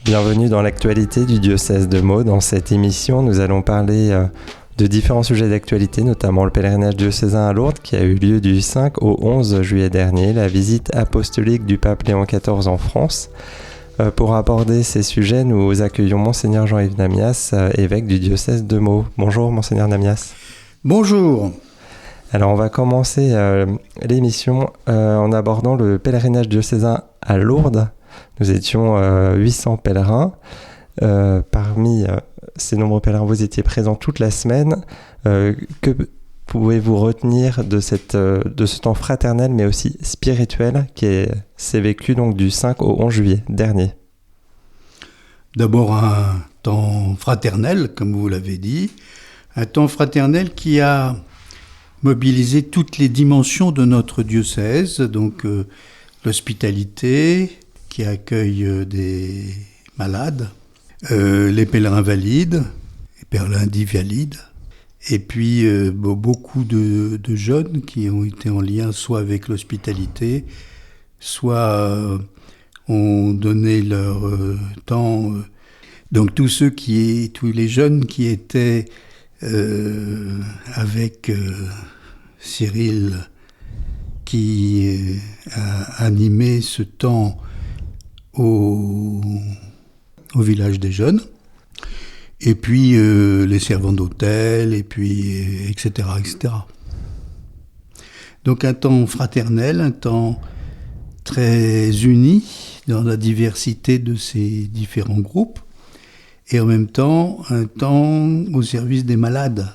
Bienvenue dans l'actualité du diocèse de Meaux. Dans cette émission, nous allons parler de différents sujets d'actualité, notamment le pèlerinage diocésain à Lourdes qui a eu lieu du 5 au 11 juillet dernier, la visite apostolique du pape Léon XIV en France. Pour aborder ces sujets, nous accueillons Monseigneur Jean-Yves Namias, évêque du diocèse de Meaux. Bonjour Monseigneur Namias. Bonjour. Alors on va commencer l'émission en abordant le pèlerinage diocésain à Lourdes. Nous étions 800 pèlerins. Parmi ces nombreux pèlerins, vous étiez présents toute la semaine. Que pouvez-vous retenir de ce temps fraternel, mais aussi spirituel, s'est vécu donc du 5 au 11 juillet dernier? D'abord un temps fraternel, comme vous l'avez dit. Un temps fraternel qui a mobilisé toutes les dimensions de notre diocèse. Donc l'hospitalité qui accueille des malades, les pèlerins valides, les pèlerins dits valides, et puis beaucoup de jeunes qui ont été en lien soit avec l'hospitalité, soit ont donné leur temps. Donc tous les jeunes qui étaient avec Cyril, qui a animé ce temps au village des jeunes, et puis les servants d'hôtel, et puis etc., etc. Donc un temps fraternel, un temps très uni dans la diversité de ces différents groupes, et en même temps un temps au service des malades.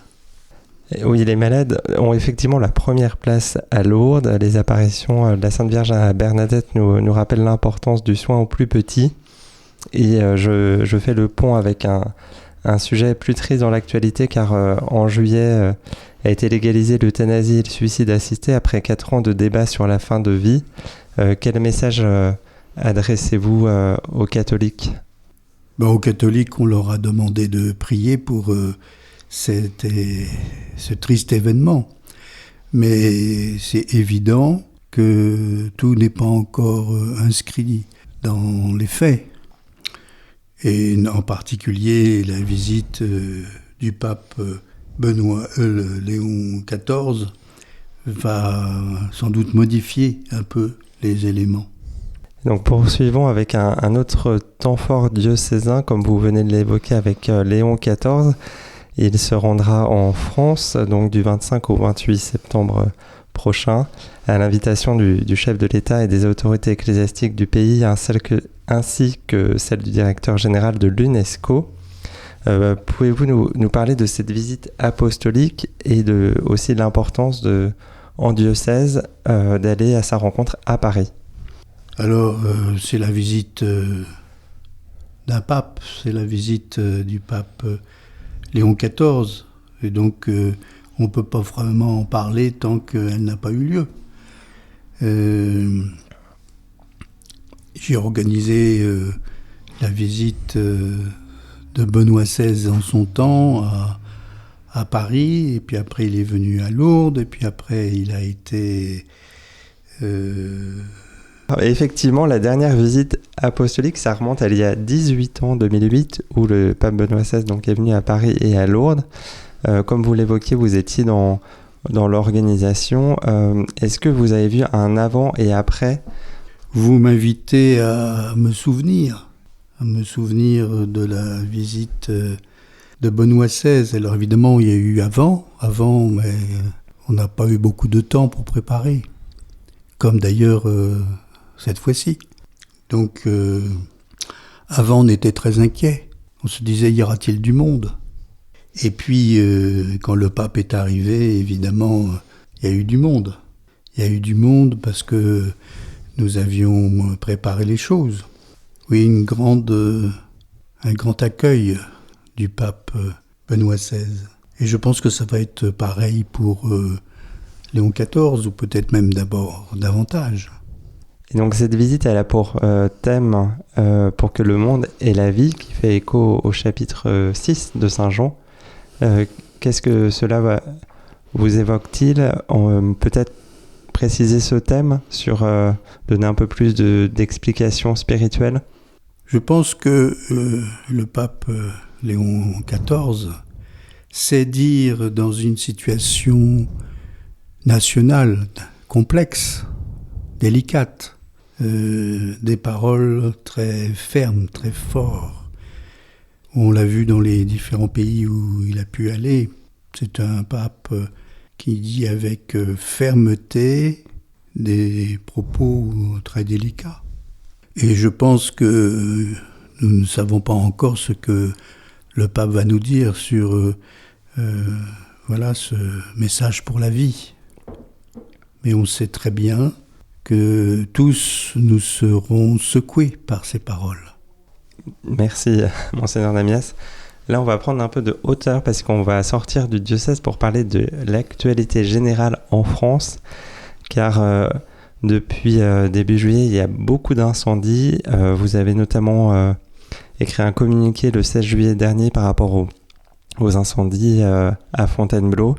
Oui, les malades ont effectivement la première place à Lourdes. Les apparitions de la Sainte Vierge à Bernadette nous rappellent l'importance du soin aux plus petits. Et je fais le pont avec un sujet plus triste dans l'actualité, car en juillet a été légalisé l'euthanasie et le suicide assisté après 4 ans de débat sur la fin de vie. Quel message adressez-vous aux catholiques ? Aux catholiques, on leur a demandé de prier pour ce triste événement. Mais c'est évident que tout n'est pas encore inscrit dans les faits. Et en particulier la visite du pape Léon XIV va sans doute modifier un peu les éléments. Donc poursuivons avec un autre temps fort diocésain, comme vous venez de l'évoquer avec Léon XIV. Il se rendra en France, donc du 25 au 28 septembre prochain, à l'invitation du chef de l'État et des autorités ecclésiastiques du pays, ainsi que celle du directeur général de l'UNESCO. Pouvez-vous nous parler de cette visite apostolique et aussi de l'importance en diocèse d'aller à sa rencontre à Paris? Alors, c'est la visite d'un pape, c'est la visite du pape Léon XIV, et donc on ne peut pas vraiment en parler tant qu'elle n'a pas eu lieu. J'ai organisé la visite de Benoît XVI en son temps à Paris, et puis après il est venu à Lourdes, et puis après il a été... Effectivement, la dernière visite apostolique, ça remonte à il y a 18 ans, 2008, où le pape Benoît XVI donc, est venu à Paris et à Lourdes. Comme vous l'évoquiez, vous étiez dans l'organisation. Est-ce que vous avez vu un avant et après ? Vous m'invitez à me souvenir de la visite de Benoît XVI. Alors évidemment, il y a eu avant, mais on n'a pas eu beaucoup de temps pour préparer. Comme d'ailleurs cette fois-ci. Donc, avant, on était très inquiets. On se disait, y aura-t-il du monde ? Et puis, quand le pape est arrivé, évidemment, il y a eu du monde. Il y a eu du monde parce que nous avions préparé les choses. Oui, un grand accueil du pape Benoît XVI. Et je pense que ça va être pareil pour Léon XIV, ou peut-être même d'abord davantage. Et donc cette visite, elle a pour thème « Pour que le monde ait la vie », qui fait écho au chapitre 6 de Saint Jean. Qu'est-ce que cela vous évoque-t-il ? Peut-être préciser ce thème, donner un peu plus d'explications spirituelles ? Je pense que le pape Léon XIV sait dire dans une situation nationale complexe, délicate, des paroles très fermes, très fortes. On l'a vu dans les différents pays où il a pu aller. C'est un pape qui dit avec fermeté des propos très délicats. Et je pense que nous ne savons pas encore ce que le pape va nous dire sur ce message pour la vie. Mais on sait très bien que tous nous serons secoués par ces paroles. Merci, Monseigneur Namias. Là, on va prendre un peu de hauteur parce qu'on va sortir du diocèse pour parler de l'actualité générale en France, car depuis début juillet, il y a beaucoup d'incendies. Vous avez notamment écrit un communiqué le 16 juillet dernier par rapport aux incendies à Fontainebleau.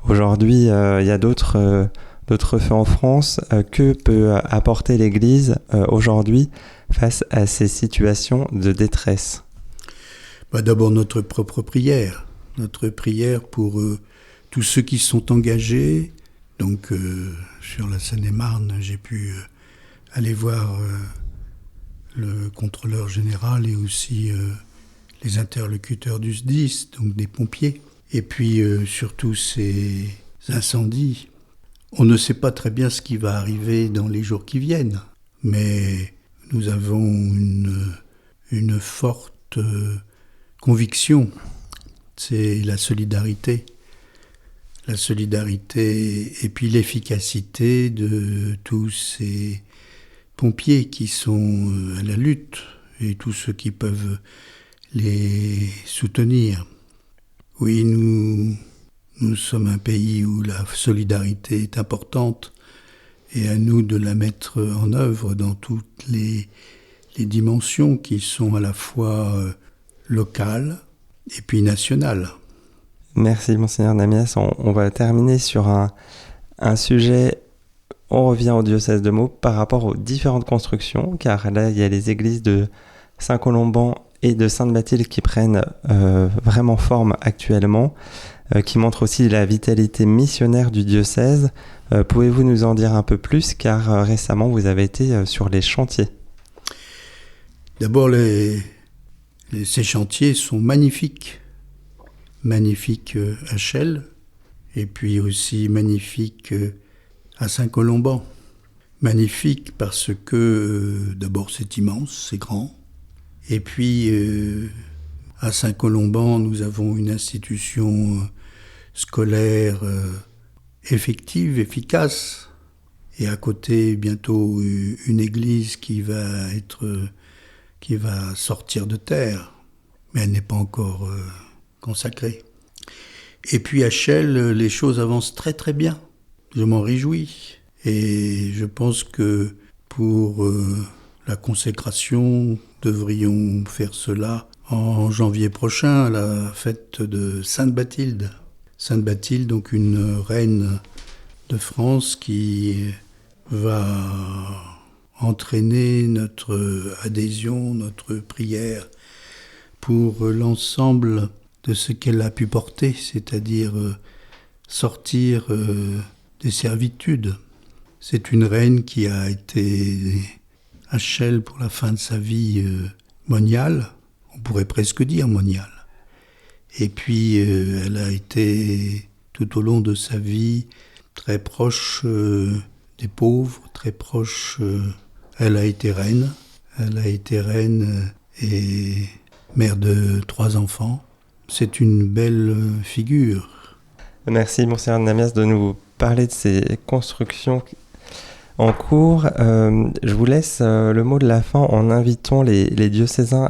Aujourd'hui, il y a d'autres feux en France. Que peut apporter l'Église aujourd'hui face à ces situations de détresse? D'abord notre propre prière. Notre prière pour tous ceux qui sont engagés. Donc sur la Seine-et-Marne, j'ai pu aller voir le contrôleur général et aussi les interlocuteurs du SDIS, donc des pompiers. Et puis surtout ces incendies. On ne sait pas très bien ce qui va arriver dans les jours qui viennent, mais nous avons une forte conviction, c'est la solidarité. La solidarité et puis l'efficacité de tous ces pompiers qui sont à la lutte et tous ceux qui peuvent les soutenir. Oui, nous sommes un pays où la solidarité est importante et à nous de la mettre en œuvre dans toutes les dimensions qui sont à la fois locales et puis nationales. Merci, Monseigneur Namias. On va terminer sur un sujet. On revient au diocèse de Meaux par rapport aux différentes constructions, car là, il y a les églises de Saint-Colomban et de Sainte-Bathilde qui prennent vraiment forme actuellement, qui montrent aussi la vitalité missionnaire du diocèse. Pouvez-vous nous en dire un peu plus, car récemment, vous avez été sur les chantiers? D'abord, ces chantiers sont magnifiques. Magnifiques à Chelles, et puis aussi magnifiques à Saint-Colomban. Magnifique parce que d'abord c'est immense, c'est grand. Et puis à Saint-Colomban, nous avons une institution scolaire effective, efficace. Et à côté, bientôt, une église qui va sortir de terre. Mais elle n'est pas encore consacrée. Et puis à Chelles, les choses avancent très très bien. Je m'en réjouis. Et je pense que pour la consécration, devrions faire cela en janvier prochain, à la fête de Sainte-Bathilde. Sainte-Bathilde, donc une reine de France qui va entraîner notre adhésion, notre prière pour l'ensemble de ce qu'elle a pu porter, c'est-à-dire sortir des servitudes. C'est une reine qui a été à Chelles pour la fin de sa vie moniale, on pourrait presque dire moniale. Et puis elle a été tout au long de sa vie très proche des pauvres, très proche. Elle a été reine et mère de 3 enfants. C'est une belle figure. Merci, Monseigneur Namias, de nous parler de ces constructions en cours. Je vous laisse le mot de la fin en invitant les diocésains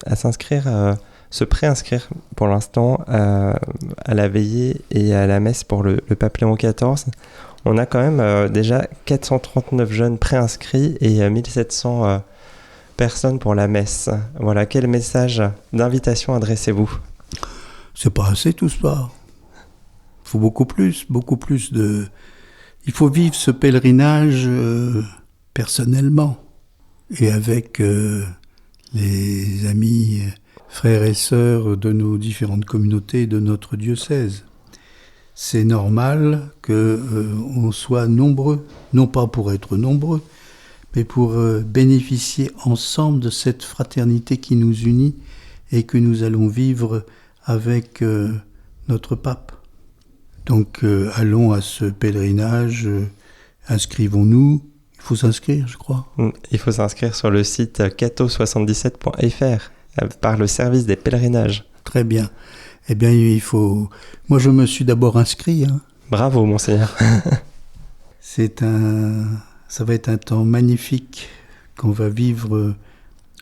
à s'inscrire, se préinscrire pour l'instant à la veillée et à la messe pour le pape Léon XIV. On a quand même déjà 439 jeunes préinscrits et 1700 personnes pour la messe. Voilà, quel message d'invitation adressez-vous? C'est pas assez tout ça. Il faut beaucoup plus de... Il faut vivre ce pèlerinage personnellement et avec les amis, frères et sœurs de nos différentes communautés de notre diocèse. C'est normal qu'on soit nombreux, non pas pour être nombreux, mais pour bénéficier ensemble de cette fraternité qui nous unit et que nous allons vivre avec notre pape. Donc allons à ce pèlerinage, inscrivons-nous. Il faut s'inscrire, je crois. Il faut s'inscrire sur le site cato77.fr par le service des pèlerinages. Très bien. Eh bien, il faut... Moi, je me suis d'abord inscrit. Bravo, monseigneur. Ça va être un temps magnifique qu'on va vivre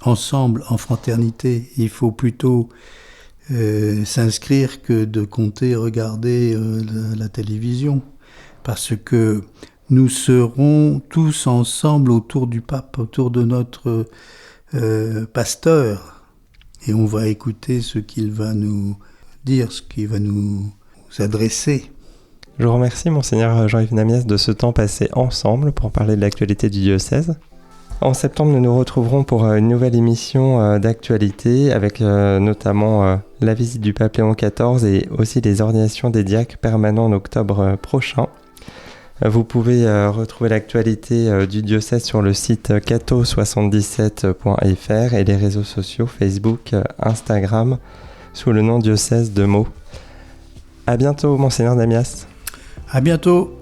ensemble, en fraternité. Il faut plutôt s'inscrire que de compter regarder la télévision. Parce que nous serons tous ensemble autour du pape, autour de notre pasteur. Et on va écouter ce qu'il va nous dire, ce qu'il va nous adresser. Je vous remercie, monseigneur Jean-Yves Namias, de ce temps passé ensemble pour parler de l'actualité du diocèse. En septembre, nous nous retrouverons pour une nouvelle émission d'actualité avec notamment la visite du pape Léon XIV et aussi les ordinations des diacres permanents en octobre prochain. Vous pouvez retrouver l'actualité du diocèse sur le site cato77.fr et les réseaux sociaux Facebook, Instagram, sous le nom Diocèse de Meaux. À bientôt, monseigneur Namias. À bientôt.